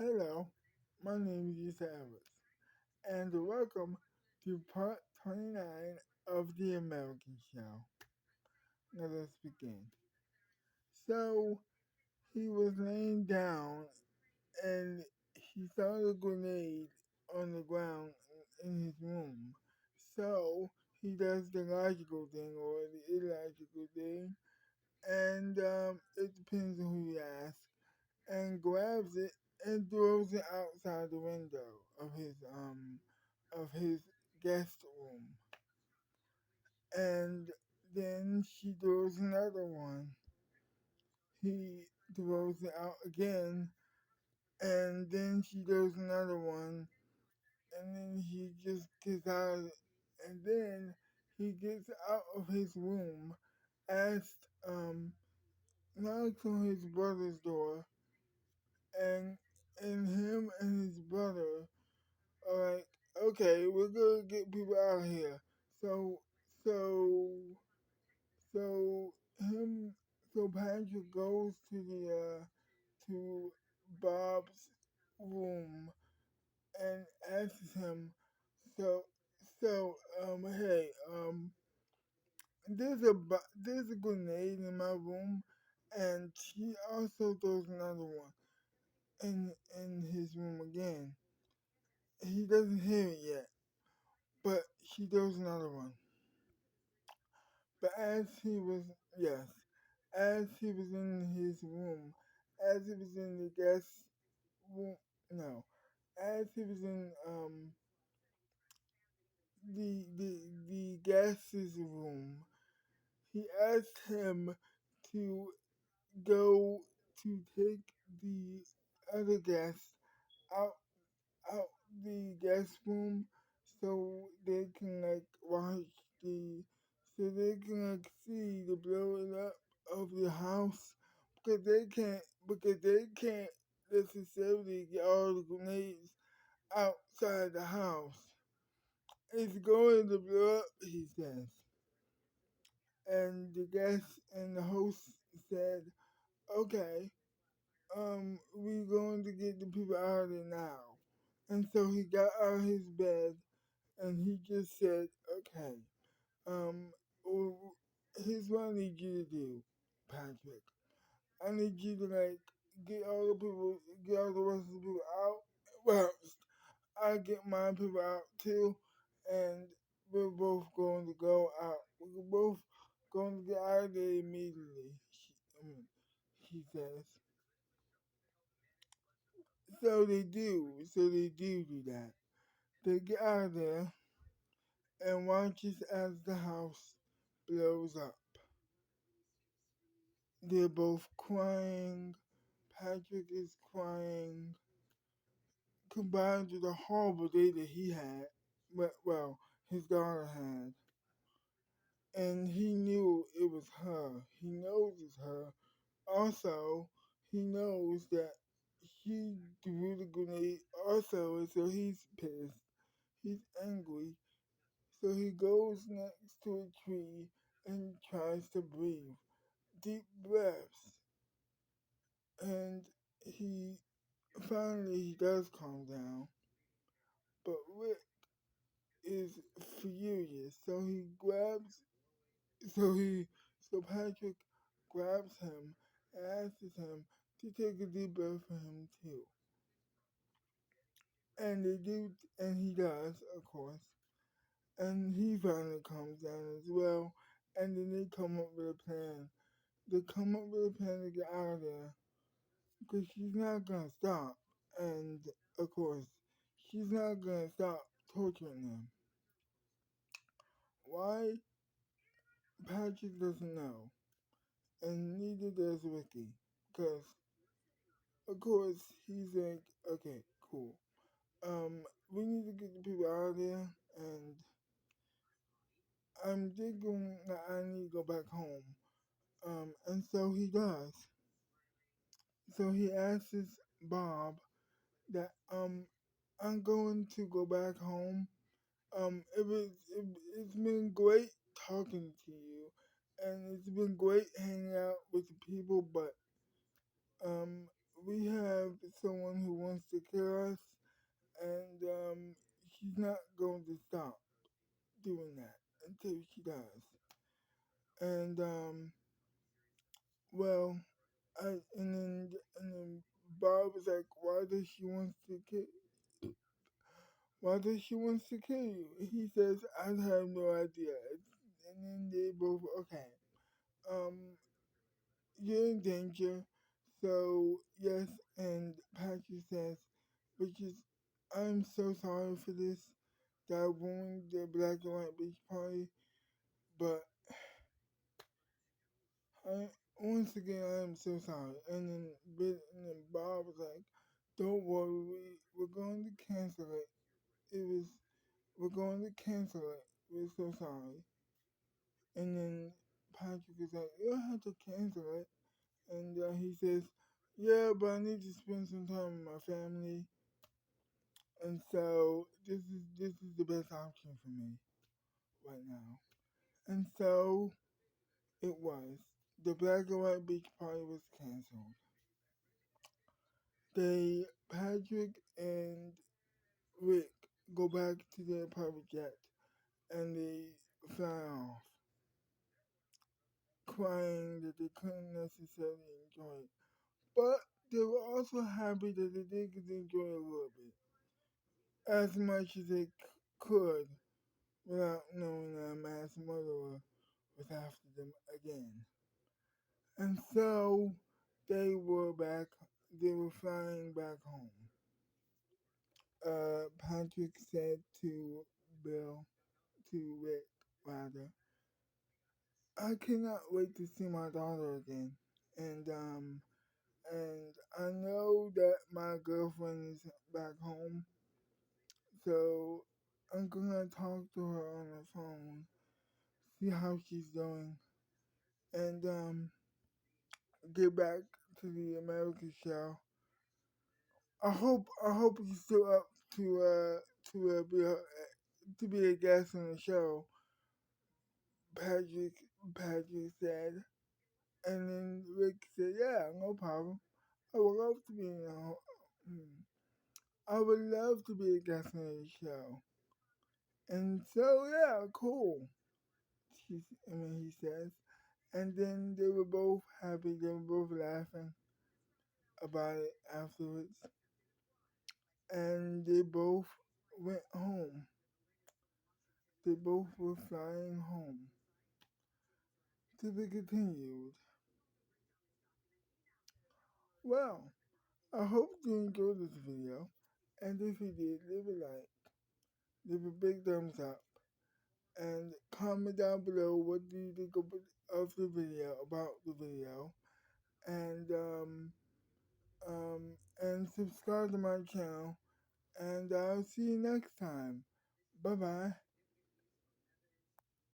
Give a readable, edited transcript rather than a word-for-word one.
Hello, my name is Cyrus, and welcome to part 29 of the American Show. Now let's begin. So, he was laying down and he saw a grenade on the ground in his room. So, he does the logical thing or the illogical thing, and it depends on who you ask, and grabs it and throws it outside the window of his guest room. And then she throws another one. He throws it out again, and then she throws another one, and then he just gets out of it. And then he gets out of his room, asked knocks on his brother's door, and him and his brother are like, okay, we're gonna get people out of here. So, so, so him, so Patrick goes to to Bob's room and asks him, so, hey, there's a grenade in my room, and she also throws another one in his room again. He doesn't hear it yet, but she throws another one. But yes, as he was in his room, as he was in the guest room, no, as he was in the guest's room, he asked him to go to take the other guests out out the guest room so they can like watch the so they can like see the blowing up of the house because they can't necessarily get all the grenades outside the house. It's going to blow up, he says. And the guest and the host said, okay, we're going to get the people out of there now. And so he got out of his bed and he just said, okay, well, here's what I need you to do, Patrick. I need you to like get all the rest of the people out. Well, I get my people out too, and we're both going to go out. We're both going to get out of there immediately. He says. So they do that. They get out of there and watches as the house blows up. They're both crying. Patrick is crying, combined with the horrible day that he had. Well, his daughter had. And he knew it was her. He knows it's her. Also, he knows that she threw the grenade also, and so he's pissed. He's angry. So he goes next to a tree and tries to breathe deep breaths. And he finally does calm down. But Rick is furious. So he, so Patrick grabs him and asks him to take a deep breath for him too. And they do, and he does, of course. And he finally calms down as well. And then they come up with a plan. They come up with a plan to get out of there because she's not gonna stop. And of course, she's not gonna stop torturing them. Why? Patrick doesn't know, and neither does Ricky, because of course he's like, okay, cool. We need to get the people out of there, and I'm thinking that I need to go back home. And so he does. So he asks Bob that I'm going to go back home. It's been great talking to you, and it's been great hanging out with the people, but um, we have someone who wants to kill us, and she's not going to stop doing that until she does. And well, and then Bob was like, Why does she wants to kill you? He says, I have no idea. And then they both okay. Um, you're in danger. So yes, and Patrick says, which is, I'm so sorry for this. That I ruined the black and white beach party, but I once again I am so sorry. And then Bob was like, don't worry, we're going to cancel it. It was we're going to cancel it. We're so sorry. And then Patrick is like, you don't have to cancel it. And he says, yeah, but I need to spend some time with my family. And so this is the best option for me right now. And so it was. The black and white beach party was canceled. Patrick and Rick go back to their private jet and they fly off, crying that they couldn't necessarily enjoy it. But they were also happy that they did get to enjoy it a little bit, as much as they could, without knowing that a mass murderer was after them again. And so they were back. They were flying back home. Patrick said to Bill, to Rick, rather, I cannot wait to see my daughter again. And and I know that my girlfriend is back home, so I'm gonna talk to her on the phone, see how she's doing, and get back to the American show. I hope he's still up to to be a guest on the show. Patrick Patrick said, and then Rick said, "Yeah, no problem. I would love to be in I would love to be a guest on the show." And so yeah, cool. He says, and then they were both happy. They were both laughing about it afterwards, and they both went home. They both were flying home. To be continued. Well, I hope you enjoyed this video, and if you did, leave a like, leave a big thumbs up, and comment down below what do you think of the video, about the video, and and subscribe to my channel, and I'll see you next time. Bye bye.